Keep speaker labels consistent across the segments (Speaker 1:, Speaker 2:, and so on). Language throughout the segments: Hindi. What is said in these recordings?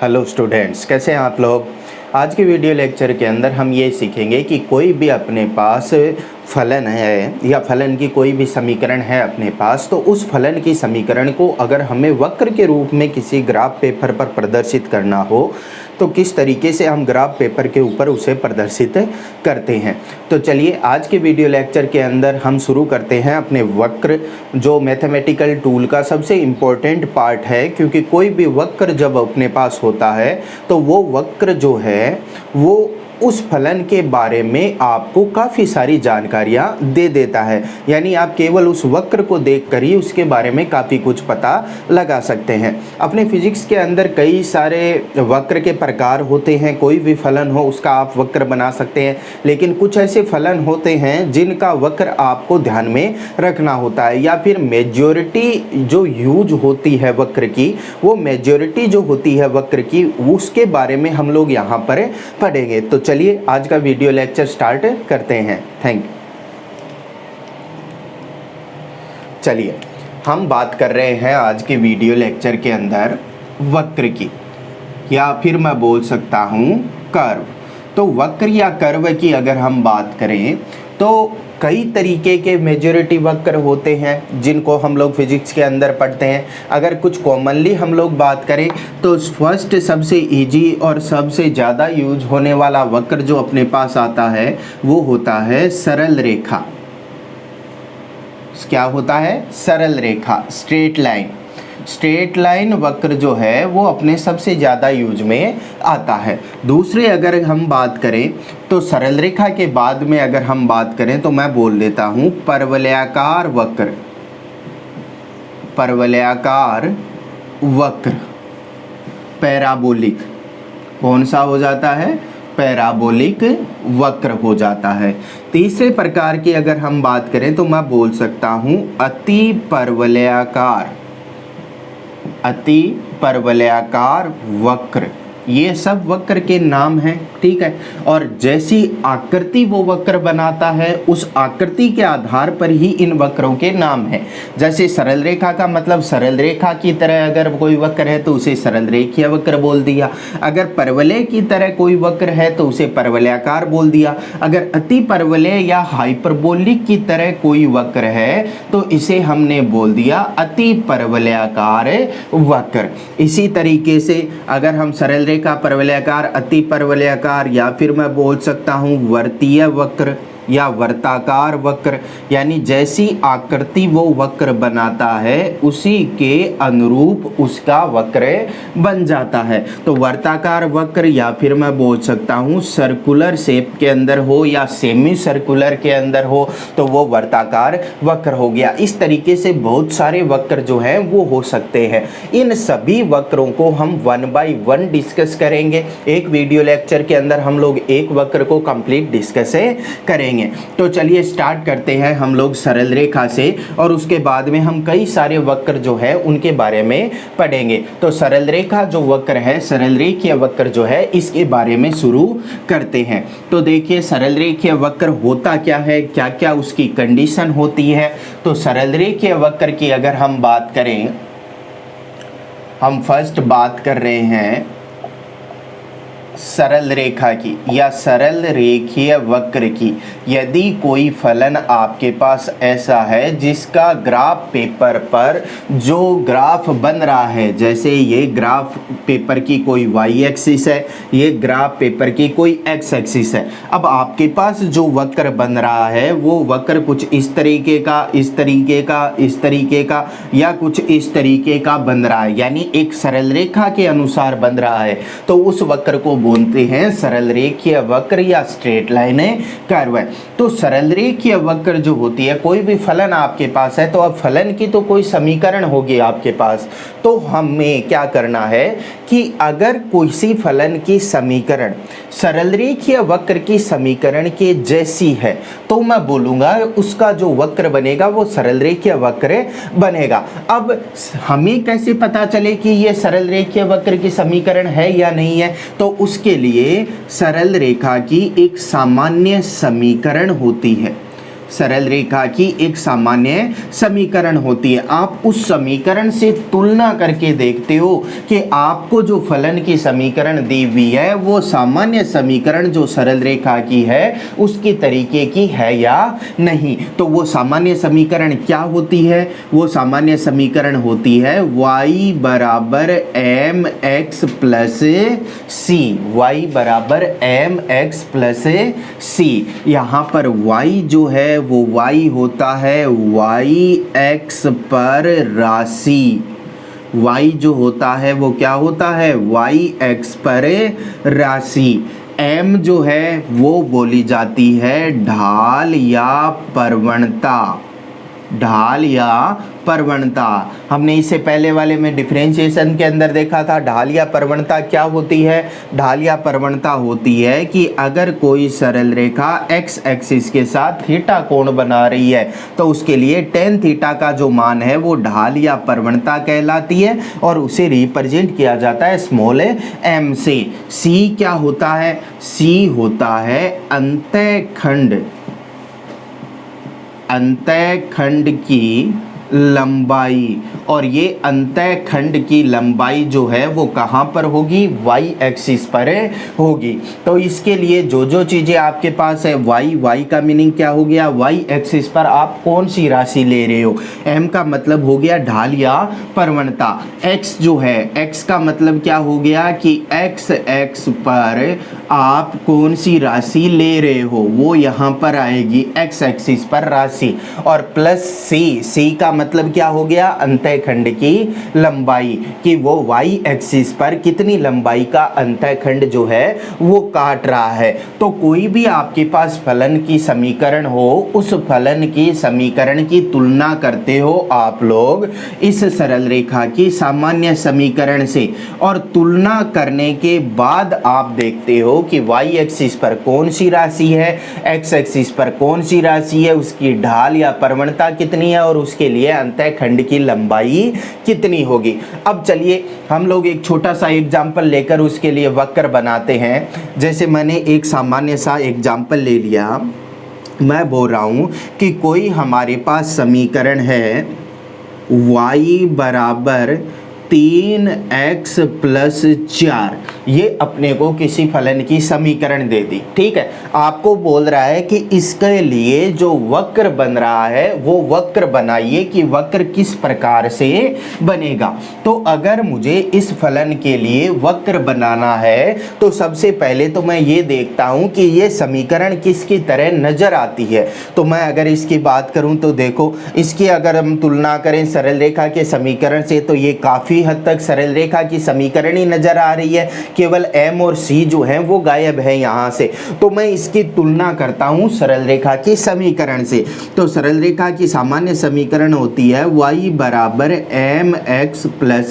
Speaker 1: हेलो स्टूडेंट्स, कैसे हैं आप लोग। आज के वीडियो लेक्चर के अंदर हम ये सीखेंगे कि कोई भी अपने पास फलन है या फलन की कोई भी समीकरण है अपने पास, तो उस फलन की समीकरण को अगर हमें वक्र के रूप में किसी ग्राफ पेपर पर प्रदर्शित करना हो तो किस तरीके से हम ग्राफ पेपर के ऊपर उसे प्रदर्शित करते हैं। तो चलिए आज के वीडियो लेक्चर के अंदर हम शुरू करते हैं अपने वक्र, जो मैथमेटिकल टूल का सबसे इम्पोर्टेंट पार्ट है, क्योंकि कोई भी वक्र जब अपने पास होता है तो वो वक्र जो है वो उस फलन के बारे में आपको काफ़ी सारी जानकारियाँ दे देता है। यानी आप केवल उस वक्र को देखकर ही उसके बारे में काफ़ी कुछ पता लगा सकते हैं। अपने फिजिक्स के अंदर कई सारे वक्र के प्रकार होते हैं, कोई भी फलन हो उसका आप वक्र बना सकते हैं, लेकिन कुछ ऐसे फलन होते हैं जिनका वक्र आपको ध्यान में रखना होता है, या फिर मेजॉरिटी जो यूज होती है वक्र की, वो मेजॉरिटी जो होती है वक्र की, उसके बारे में हम लोग यहाँ पर पढ़ेंगे। तो चलिए आज का वीडियो लेक्चर स्टार्ट करते हैं। Thank you. चलिए हम बात कर रहे हैं आज के वीडियो लेक्चर के अंदर वक्र की, या फिर मैं बोल सकता हूँ कर्व। तो वक्र या कर्व की अगर हम बात करें तो कई तरीके के मेजॉरिटी वक्र होते हैं जिनको हम लोग फिजिक्स के अंदर पढ़ते हैं। अगर कुछ कॉमनली हम लोग बात करें तो फर्स्ट सबसे इजी और सबसे ज़्यादा यूज होने वाला वक्र जो अपने पास आता है वो होता है सरल रेखा। क्या होता है? सरल रेखा, स्ट्रेट लाइन। स्ट्रेट लाइन वक्र जो है वो अपने सबसे ज़्यादा यूज में आता है। दूसरे अगर हम बात करें तो सरल रेखा के बाद में अगर हम बात करें तो मैं बोल देता हूँ परवलयाकार वक्र। परवलयाकार वक्र, पैराबोलिक। कौन सा हो जाता है? पैराबोलिक वक्र हो जाता है। तीसरे प्रकार की अगर हम बात करें तो मैं बोल सकता हूँ अति परवलयाकार। अति परवलयाकार वक्र, ये सब वक्र के नाम हैं, ठीक है। और जैसी आकृति वो वक्र बनाता है उस आकृति के आधार पर ही इन वक्रों के नाम हैं। जैसे सरल रेखा का मतलब सरल रेखा की तरह अगर कोई वक्र है तो उसे सरल रेखीय वक्र बोल दिया। अगर परवलय की तरह कोई वक्र है तो उसे परवलयाकार बोल दिया। अगर अति परवलय या हाइपरबोलिक की तरह कोई वक्र है तो इसे हमने बोल दिया अति परवलयाकार वक्र। इसी तरीके से अगर हम सरल रेखा, परवलयाकार, अति परवलयाकार, या फिर मैं बोल सकता हूं वर्तीय वक्र या वर्ताकार वक्र, यानी जैसी आकृति वो वक्र बनाता है उसी के अनुरूप उसका वक्र बन जाता है। तो वर्ताकार वक्र, या फिर मैं बोल सकता हूँ सर्कुलर शेप के अंदर हो या सेमी सर्कुलर के अंदर हो तो वो वर्ताकार वक्र हो गया। इस तरीके से बहुत सारे वक्र जो हैं वो हो सकते हैं। इन सभी वक्रों को हम 1 बाय 1 डिस्कस करेंगे। एक वीडियो लेक्चर के अंदर हम लोग एक वक्र को कंप्लीट डिस्कस करेंगे। तो चलिए स्टार्ट करते हैं हम लोग सरल रेखा से, और उसके बाद में हम कई सारे वक्र जो है उनके बारे में पढ़ेंगे। तो सरल रेखा जो वक्र है, सरल रेखीय वक्र जो है, इसके बारे में शुरू करते हैं। तो देखिए सरल रेखीय वक्र होता क्या है, क्या क्या उसकी कंडीशन होती है। तो सरल रेखीय वक्र की अगर हम बात करें, हम फर्स्ट बात कर रहे हैं सरल रेखा की या सरल रेखीय वक्र की। यदि कोई फलन आपके पास ऐसा है जिसका ग्राफ पेपर पर जो ग्राफ बन रहा है, जैसे ये ग्राफ पेपर की कोई y एक्सिस है, ये ग्राफ पेपर की कोई x एक्सिस है। अब आपके पास जो वक्र बन रहा है वो वक्र कुछ इस तरीके का, इस तरीके का, इस तरीके का, या कुछ इस तरीके का बन रहा है, यानी एक सरल रेखा के अनुसार बन रहा है, तो उस वक्र को बोलते हैं सरल रेखीय वक्र या स्ट्रेट लाइन कर्व। तो सरल रेखीय वक्र जो होती है, कोई भी फलन आपके पास है तो अब फलन की तो कोई समीकरण होगी आपके पास, तो हमें क्या करना है कि अगर किसी फलन की समीकरण सरल रेखीय वक्र की समीकरण के जैसी है तो मैं बोलूँगा उसका जो वक्र बनेगा वो सरल रेखीय वक्र बनेगा। अब हमें कैसे पता चले कि ये सरल रेखीय वक्र की समीकरण है या नहीं है? तो उसके लिए सरल रेखा की एक सामान्य समीकरण होती है। सरल रेखा की एक सामान्य समीकरण होती है। आप उस समीकरण से तुलना करके देखते हो कि आपको जो फलन की समीकरण दी हुई है वो सामान्य समीकरण जो सरल रेखा की है उसकी तरीके की है या नहीं। तो वो सामान्य समीकरण क्या होती है? वो सामान्य समीकरण होती है y बराबर एम एक्स प्लस सी, y बराबर एम एक्स प्लस सी। यहाँ पर y जो है वो y होता है y x पर राशि, y जो होता है वो क्या होता है? y x पर राशि। m जो है वो बोली जाती है ढाल या प्रवणता, ढाल या प्रवणता। हमने इससे पहले वाले में डिफरेंशिएशन के अंदर देखा था ढाल या प्रवणता क्या होती है। ढाल या प्रवणता होती है कि अगर कोई सरल रेखा x एक्सिस के साथ थीटा कोण बना रही है तो उसके लिए tan थीटा का जो मान है वो ढाल या प्रवणता कहलाती है और उसे रिप्रेजेंट किया जाता है स्मॉल m से। c क्या होता है? c होता है अंतःखंड, अंतःखंड की लंबाई। और ये अंतःखंड की लंबाई जो है वो कहाँ पर होगी? y एक्सिस पर होगी। तो इसके लिए जो जो चीज़ें आपके पास है y का मीनिंग क्या हो गया? y एक्सिस पर आप कौन सी राशि ले रहे हो? m का मतलब हो गया ढाल या प्रवणता। x जो है x का मतलब क्या हो गया कि x एक्स पर आप कौन सी राशि ले रहे हो वो यहाँ पर आएगी x एक्सिस पर राशि। और प्लस c का मतलब क्या हो गया? अंतःखंड की लंबाई, कि वो y एक्सिस पर कितनी लंबाई का अंतःखंड जो है वो काट रहा है। तो कोई भी आपके पास फलन की समीकरण हो, उस फलन की समीकरण की तुलना करते हो आप लोग इस सरल रेखा की सामान्य समीकरण से, और तुलना करने के बाद आप देखते हो कि y एक्सिस पर कौन सी राशि है, x एक्सिस पर कौन सी राशि है, उसकी ढाल या प्रवणता कितनी है और उसके लिए अंतःखंड की लंबाई कितनी होगी। अब चलिए हम लोग एक छोटा सा एग्जाम्पल लेकर उसके लिए वक्र बनाते हैं। जैसे मैंने एक सामान्य सा एग्जाम्पल ले लिया, मैं बोल रहा हूँ कि कोई हमारे पास समीकरण है y बराबर 3x प्लस 4, ये अपने को किसी फलन की समीकरण दे दी। ठीक है, आपको बोल रहा है कि इसके लिए जो वक्र बन रहा है वो वक्र बनाइए कि वक्र किस प्रकार से बनेगा। तो अगर मुझे इस फलन के लिए वक्र बनाना है तो सबसे पहले तो मैं ये देखता हूँ कि ये समीकरण किसकी तरह नजर आती है। तो मैं अगर इसकी बात करूँ तो देखो, इसकी अगर हम तुलना करें सरल रेखा के समीकरण से तो ये काफ़ी हद तक सरल रेखा की समीकरण ही नजर आ रही है, केवल m और c जो है वो गायब है यहाँ से। तो मैं इसकी तुलना करता हूँ सरल रेखा की समीकरण से। तो सरल रेखा की सामान्य समीकरण होती है y बराबर एम एक्स प्लस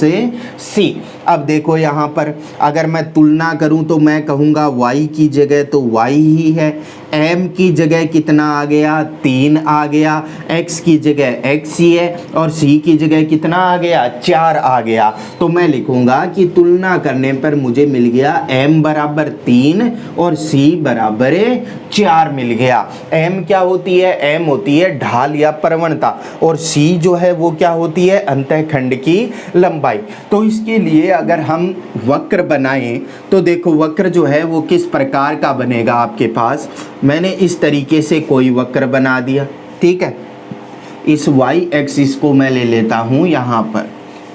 Speaker 1: सी। अब देखो यहाँ पर अगर मैं तुलना करूँ तो मैं कहूँगा y की जगह तो y ही है, m की जगह कितना आ गया? 3 आ गया, x की जगह x ही है और c की जगह कितना आ गया? 4 आ गया। तो मैं लिखूंगा कि तुलना करने पर मुझे मिल गया m बराबर 3 और c बराबर 4 मिल गया। m क्या होती है? m होती है ढाल या प्रवणता और c जो है वो क्या होती है? अंतःखंड की लंबाई। तो इसके लिए अगर हम वक्र बनाएं तो देखो वक्र जो है वो किस प्रकार का बनेगा आपके पास। मैंने इस तरीके से कोई वक्र बना दिया, ठीक है। इस y एक्सिस को मैं ले लेता हूँ यहाँ पर,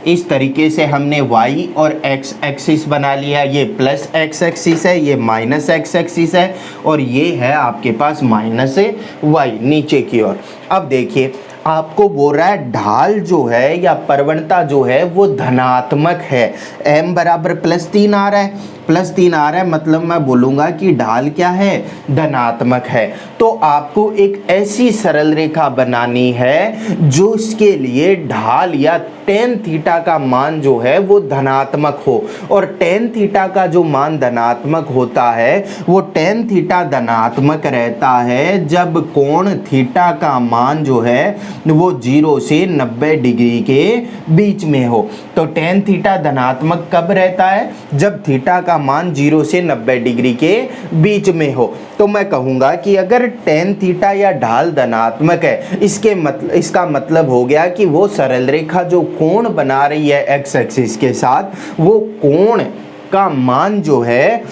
Speaker 1: इस तरीके से हमने y और x एक्सिस बना लिया। ये प्लस x एक्सिस है, ये माइनस x एक्सिस है और ये है आपके पास माइनस y नीचे की ओर। अब देखिए आपको बोल रहा है ढाल जो है या प्रवणता जो है वो धनात्मक है। m बराबर +3 आ रहा है, +3 आ रहा है मतलब मैं बोलूँगा कि ढाल क्या है? धनात्मक है। तो आपको एक ऐसी सरल रेखा बनानी है जो इसके लिए ढाल या tan थीटा का मान जो है वो धनात्मक हो। और tan थीटा का जो मान धनात्मक होता है वो tan थीटा धनात्मक रहता है जब कोण थीटा का मान जो है वो 0 से 90 डिग्री के बीच में हो। तो टेन थीटा धनात्मक कब रहता है? जब थीटा का मान 0 से 90 डिग्री के बीच में हो। तो मैं कहूँगा कि अगर टेन थीटा या ढाल धनात्मक है, इसका मतलब हो गया कि वो सरल रेखा जो कोण बना रही है एक्स एक्सिस के साथ, वो कोण का मान जो है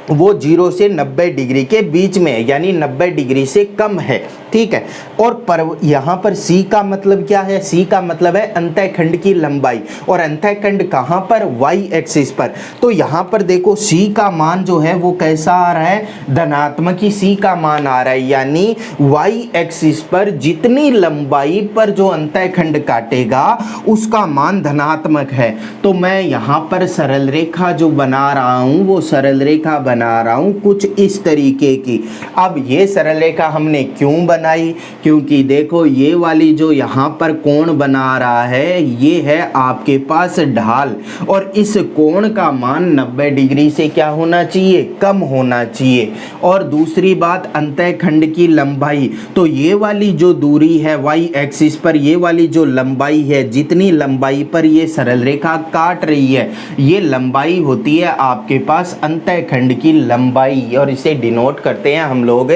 Speaker 1: वो 0 से 90 डिग्री के बीच में है, यानी 90 डिग्री से कम है, ठीक है। और यहाँ पर C का मतलब क्या है? C का मतलब है अंतःखंड की लंबाई, और अंतःखंड कहाँ पर? Y एक्सिस पर। तो यहाँ पर देखो C का मान जो है वो कैसा आ रहा है? धनात्मक ही C का मान आ रहा है, यानी Y एक्सिस पर जितनी लंबाई पर जो अंतःखंड काटेगा उसका मान धनात्मक है। तो मैं यहाँ पर सरल रेखा जो बना रहा हूँ वो सरल रेखा बना रहा हूँ कुछ इस तरीके की। अब ये सरल रेखा हमने क्यों बनाई? क्योंकि देखो ये वाली जो यहाँ पर कोण बना रहा है ये है आपके पास ढाल, और इस कोण का मान 90 डिग्री से क्या होना चाहिए? कम होना चाहिए। और दूसरी बात अंतःखंड की लंबाई, तो ये वाली जो दूरी है y एक्सिस पर, ये वाली जो लंबाई है, जितनी लंबाई पर ये सरल रेखा काट रही है, ये लंबाई होती है आपके पास अंतःखंड की लंबाई, और इसे डिनोट करते हैं हम लोग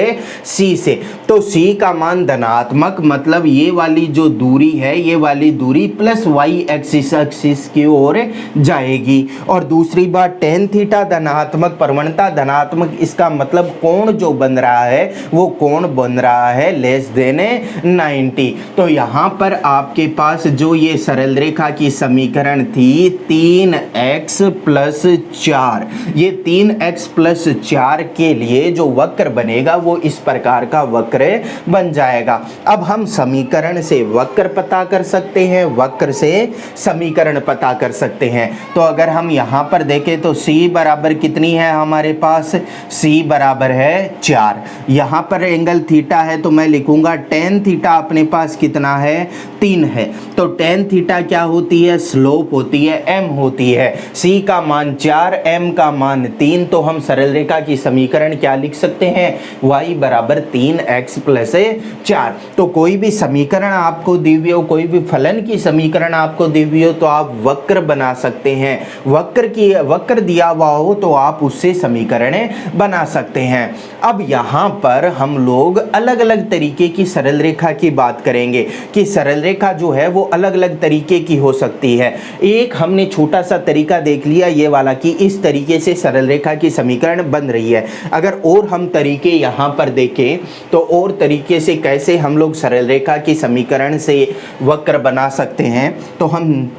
Speaker 1: c से। तो c का मान धनात्मक, मतलब ये वाली जो दूरी है, ये वाली दूरी प्लस y एक्सिस की ओर जाएगी। और दूसरी बात टेन थीटा धनात्मक, प्रवणता धनात्मक, इसका मतलब कोण जो बन रहा है वो कोण बन रहा है लेस देन 90। तो यहाँ पर आपके पास जो ये सरल रेखा की समीकरण थी 3x प्लस 4, ये 3x प्लस 4 के लिए जो वक्र बनेगा वो इस प्रकार का वक्र बन जाएगा। अब हम समीकरण से वक्र पता कर सकते हैं, वक्र से समीकरण पता कर सकते हैं। तो अगर हम यहाँ पर देखें तो c बराबर कितनी है हमारे पास? c बराबर है 4। यहाँ पर एंगल थीटा है तो मैं लिखूंगा टेन थीटा अपने पास कितना है? 3 है। तो टेन थीटा क्या होती है? स्लोप होती है, m होती है। c का मान 4, m का मान 3। तो हम सरल रेखा की समीकरण क्या लिख सकते हैं? y बराबर 3x प्लस 4। तो कोई भी समीकरण आपको दी हुई हो, कोई भी फलन की समीकरण आपको दी हुई हो तो आप वक्र बना सकते हैं। वक्र दिया हुआ हो तो आप उससे समीकरण बना सकते हैं। अब यहाँ पर हम लोग अलग अलग तरीके की सरल रेखा की बात करेंगे कि सरल रेखा जो है वो अलग अलग तरीके की हो सकती है। एक हमने छोटा सा तरीका देख लिया ये वाला कि इस तरीके से सरल रेखा की समीकरण बन रही है। अगर और हम तरीके यहाँ पर देखें तो और तरीके से कैसे हम लोग सरल रेखा की समीकरण से वक्र बना सकते हैं, तो हम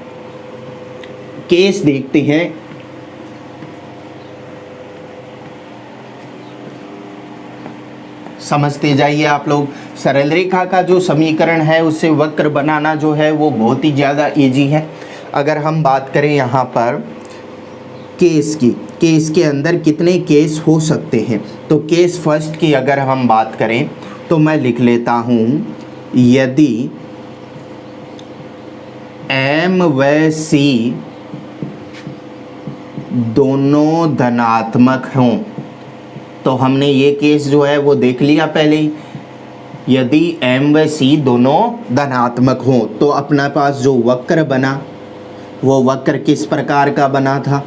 Speaker 1: केस देखते हैं। समझते जाइए आप लोग। सरल रेखा का जो समीकरण है उससे वक्र बनाना जो है वो बहुत ही ज़्यादा इजी है। अगर हम बात करें यहाँ पर केस की, केस के अंदर कितने केस हो सकते हैं, तो केस फर्स्ट की अगर हम बात करें तो मैं लिख लेता हूँ, यदि m व c दोनों धनात्मक हों, तो हमने ये केस जो है वो देख लिया पहले ही। यदि m व c दोनों धनात्मक हों तो अपना पास जो वक्र बना वो वक्र किस प्रकार का बना था?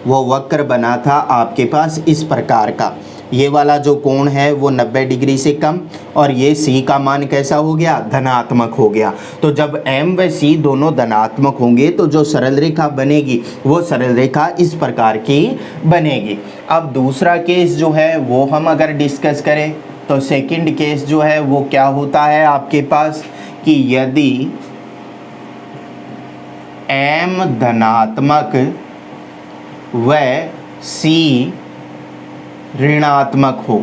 Speaker 1: वो वक्र बना था आपके पास इस प्रकार का। ये वाला जो कोण है वो 90 डिग्री से कम, और ये c का मान कैसा हो गया? धनात्मक हो गया। तो जब m व c दोनों धनात्मक होंगे तो जो सरल रेखा बनेगी वो सरल रेखा इस प्रकार की बनेगी। अब दूसरा केस जो है वो हम अगर डिस्कस करें तो सेकंड केस जो है वो क्या होता है आपके पास कि यदि m धनात्मक व c ऋणात्मक हो,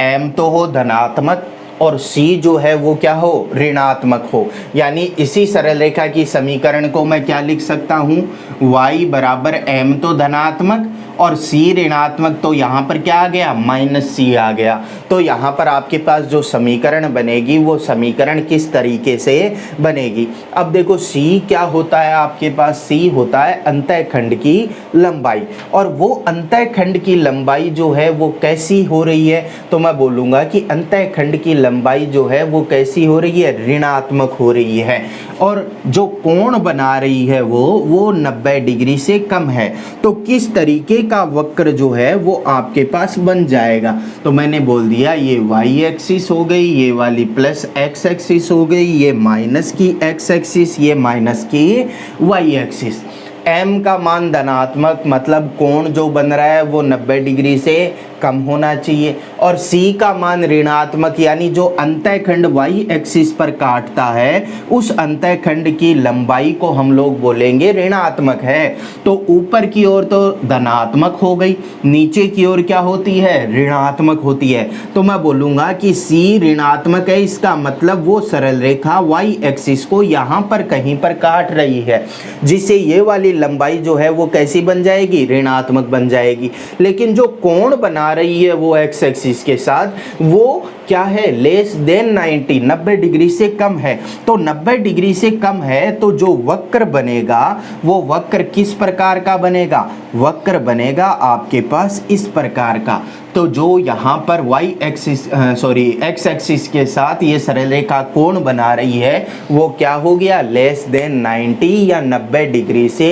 Speaker 1: m तो हो धनात्मक और c जो है वो क्या हो? ऋणात्मक हो। यानी इसी सरल रेखा की समीकरण को मैं क्या लिख सकता हूँ? y बराबर m तो धनात्मक और सी ऋणात्मक, तो यहाँ पर क्या आ गया, माइनस सी आ गया। तो यहाँ पर आपके पास जो समीकरण बनेगी वो समीकरण किस तरीके से बनेगी। अब देखो सी क्या होता है आपके पास, सी होता है अंतःखंड की लंबाई, और वो अंतःखंड की लंबाई जो है वो कैसी हो रही है, तो मैं बोलूँगा कि अंतःखंड की लंबाई जो है वो कैसी हो रही है, ऋणात्मक हो रही है। और जो कोण बना रही है वो 90 डिग्री से कम है। तो किस तरीके का वक्र जो है वो आपके पास बन जाएगा, तो मैंने बोल दिया ये वाई एक्सिस हो गई, ये वाली प्लस एक्स एक्सिस हो गई, ये माइनस की एक्स एक्सिस, ये माइनस की वाई एक्सिस। m का मान धनात्मक, मतलब कोण जो बन रहा है वो 90 डिग्री से कम होना चाहिए, और c का मान ऋणात्मक, यानी जो अंतःखंड y एक्सिस पर काटता है उस अंतःखंड की लंबाई को हम लोग बोलेंगे ऋणात्मक है। तो ऊपर की ओर तो धनात्मक हो गई, नीचे की ओर क्या होती है, ऋणात्मक होती है। तो मैं बोलूँगा कि c ऋणात्मक है, इसका मतलब वो सरल रेखा y एक्सिस को यहाँ पर कहीं पर काट रही है, जिससे ये वाली लंबाई जो है वो कैसी बन जाएगी, ऋणात्मक बन जाएगी। लेकिन जो कोण बना रही है वो एक्स एक्सिस के साथ वो क्या है, लेस देन 90 डिग्री से कम है। तो 90 डिग्री से कम है तो जो वक्र बनेगा वो वक्र किस प्रकार का बनेगा, वक्र बनेगा आपके पास इस प्रकार का। तो जो यहाँ पर एक्स एक्सिस के साथ ये सरल रेखा कोण बना रही है वो क्या हो गया, लेस देन 90 या 90 डिग्री से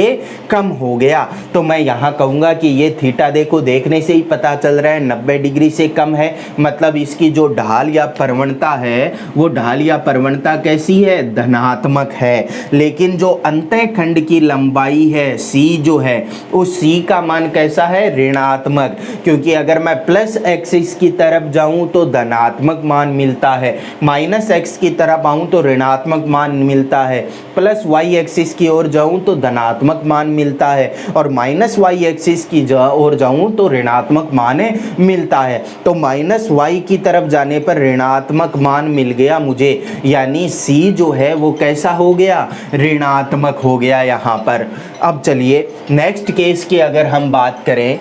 Speaker 1: कम हो गया। तो मैं यहाँ कहूँगा कि ये थीटा देखो, देखने से ही पता चल रहा है 90 डिग्री से कम है, मतलब इसकी जो ढाल या प्रवणता है वो ढाल या प्रवणता कैसी है, धनात्मक है। लेकिन जो अंतःखंड की लंबाई है सी जो है उस सी का मान कैसा है, ऋणात्मक, क्योंकि अगर मैं प्लस एक्सिस की तरफ जाऊं तो धनात्मक मान मिलता है, माइनस एक्स की तरफ आऊं तो ऋणात्मक मान मिलता है, प्लस वाई एक्सिस की ओर जाऊं तो धनात्मक मान मिलता है, और माइनस वाई एक्सिस की ओर जाऊं तो ऋणात्मक मान मिलता है। तो माइनस वाई की तरफ जाने पर ऋणात्मक मान मिल गया मुझे, यानी सी जो है वो कैसा हो गया, ऋणात्मक हो गया यहाँ पर। अब चलिए नेक्स्ट केस की अगर हम बात करें,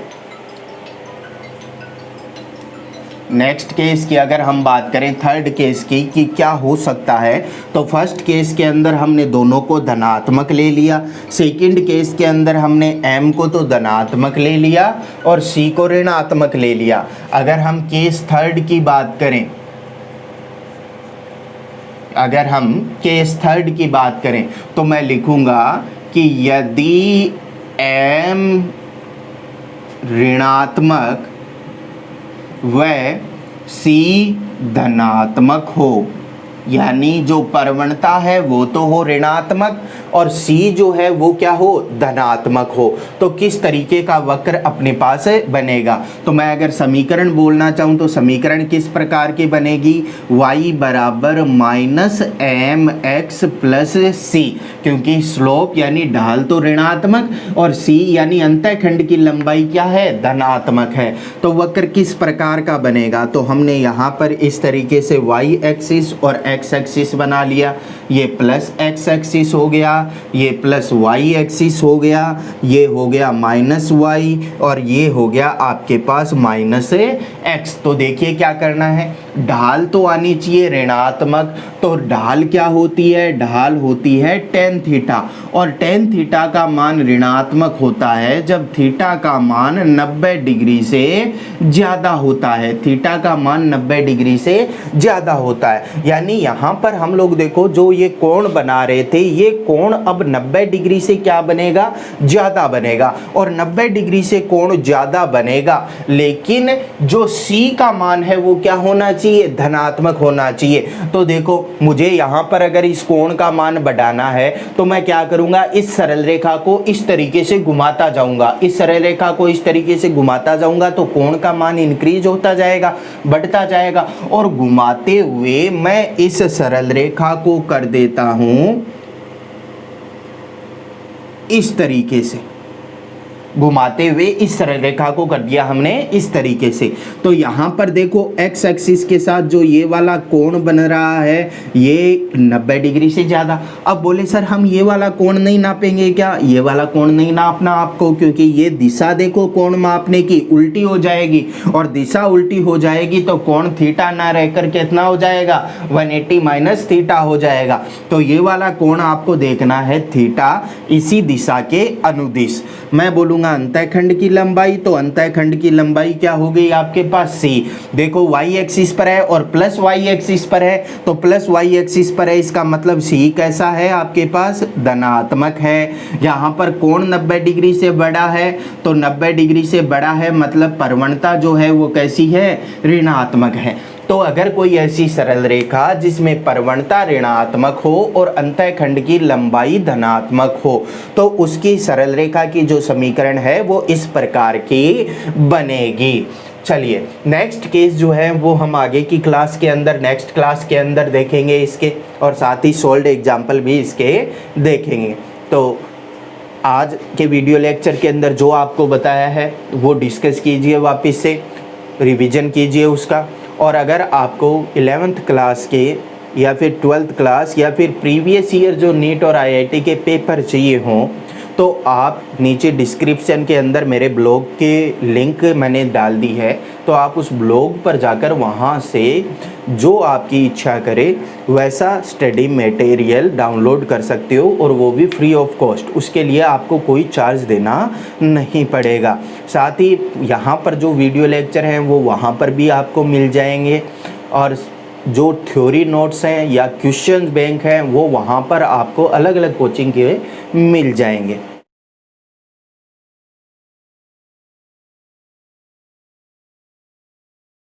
Speaker 1: थर्ड केस की कि क्या हो सकता है, तो फर्स्ट केस के अंदर हमने दोनों को धनात्मक ले लिया, सेकंड केस के अंदर हमने m को तो धनात्मक ले लिया और c को ऋणात्मक ले लिया। अगर हम केस थर्ड की बात करें, तो मैं लिखूंगा कि यदि m ऋणात्मक व C धनात्मक हो, यानी जो प्रवणता है वो तो हो ऋणात्मक और C जो है वो क्या हो, धनात्मक हो, तो किस तरीके का वक्र अपने पास बनेगा। तो मैं अगर समीकरण बोलना चाहूँ तो समीकरण किस प्रकार की बनेगी, y बराबर माइनस एम एक्स प्लस सी, क्योंकि स्लोप यानी ढाल तो ऋणात्मक और c यानी अंतःखंड की लंबाई क्या है, धनात्मक है। तो वक्र किस प्रकार का बनेगा, तो हमने यहाँ पर इस तरीके से y एक्सिस और x एक्सिस बना लिया, ये प्लस x एक्सिस हो गया, ये प्लस y एक्सिस हो गया, ये हो गया माइनस y और ये हो गया आपके पास माइनस x। तो देखिए क्या करना है, ढाल तो आनी चाहिए ऋणात्मक, तो ढाल क्या होती है, ढाल होती है tan थीटा, और tan थीटा का मान ऋणात्मक होता है जब थीटा का मान 90 डिग्री से ज़्यादा होता है, थीटा का मान 90 डिग्री से ज़्यादा होता है। यानी यहाँ पर हम लोग देखो जो ये कोण बना रहे थे, ये कोण अब 90 डिग्री से क्या बनेगा, ज़्यादा बनेगा, और 90 डिग्री से कोण ज़्यादा बनेगा, लेकिन जो C का मान है वो क्या होना चाहिए, धनात्मक होना चाहिए। तो देखो मुझे यहाँ पर अगर इस कोण का मान बढ़ाना है तो मैं क्या करूँगा, इस सरल रेखा को इस तरीके से घुमाता जाऊँगा, इस सरल रेखा को इस तरीके से घुमाता जाऊँगा तो कोण का मान इंक्रीज होता जाएगा, बढ़ता जाएगा, और घुमाते हुए मैं इस सरल रेखा को कर देता हूं इस तरीके से, घुमाते हुए इस सरल रेखा को कर दिया हमने इस तरीके से। तो यहाँ पर देखो एक्स एक्सिस के साथ जो ये वाला कोण बन रहा है ये 90 डिग्री से ज़्यादा। अब बोले सर हम ये वाला कोण नहीं नापेंगे क्या? ये वाला कोण नहीं नापना आपको, क्योंकि ये दिशा देखो कोण मापने की उल्टी हो जाएगी, और दिशा उल्टी हो जाएगी तो कोण थीटा ना रहकर कितना हो जाएगा? 180 माइनस थीटा हो जाएगा। तो ये वाला कोण आपको देखना है थीटा इसी दिशा के अनुदिश। मैं बोलूँगा अंतःखंड की लंबाई, तो अंतःखंड की लंबाई क्या हो गई आपके पास? c। देखो y एक्सिस पर है और प्लस y एक्सिस पर है, तो प्लस y एक्सिस पर है, इसका मतलब c कैसा है आपके पास? धनात्मक है। यहाँ पर कोण 90 डिग्री से बड़ा है, तो 90 डिग्री से बड़ा है मतलब प्रवणता जो है वो कैसी है? ऋणात्मक है। तो अगर कोई ऐसी सरल रेखा जिसमें प्रवणता ऋणात्मक हो और अंतःखंड की लंबाई धनात्मक हो, तो उसकी सरल रेखा की जो समीकरण है वो इस प्रकार की बनेगी। चलिए नेक्स्ट केस जो है वो हम आगे की क्लास के अंदर, नेक्स्ट क्लास के अंदर देखेंगे इसके, और साथ ही सोल्व्ड एग्जाम्पल भी इसके देखेंगे। तो आज के वीडियो लेक्चर के अंदर जो आपको बताया है वो डिस्कस कीजिए, वापस से रिवीजन कीजिए उसका। और अगर आपको 11th क्लास के या फिर 12th क्लास या फिर प्रीवियस ईयर जो नीट और आईआईटी के पेपर चाहिए हों, तो आप नीचे डिस्क्रिप्शन के अंदर मेरे ब्लॉग के लिंक मैंने डाल दी है, तो आप उस ब्लॉग पर जाकर वहाँ से जो आपकी इच्छा करे वैसा स्टडी मटेरियल डाउनलोड कर सकते हो, और वो भी फ्री ऑफ कॉस्ट। उसके लिए आपको कोई चार्ज देना नहीं पड़ेगा। साथ ही यहाँ पर जो वीडियो लेक्चर हैं वो वहाँ पर भी आपको मिल जाएंगे, और जो थ्योरी नोट्स हैं या क्वेश्चन बैंक हैं वो वहाँ पर आपको अलग अलग कोचिंग के मिल जाएंगे।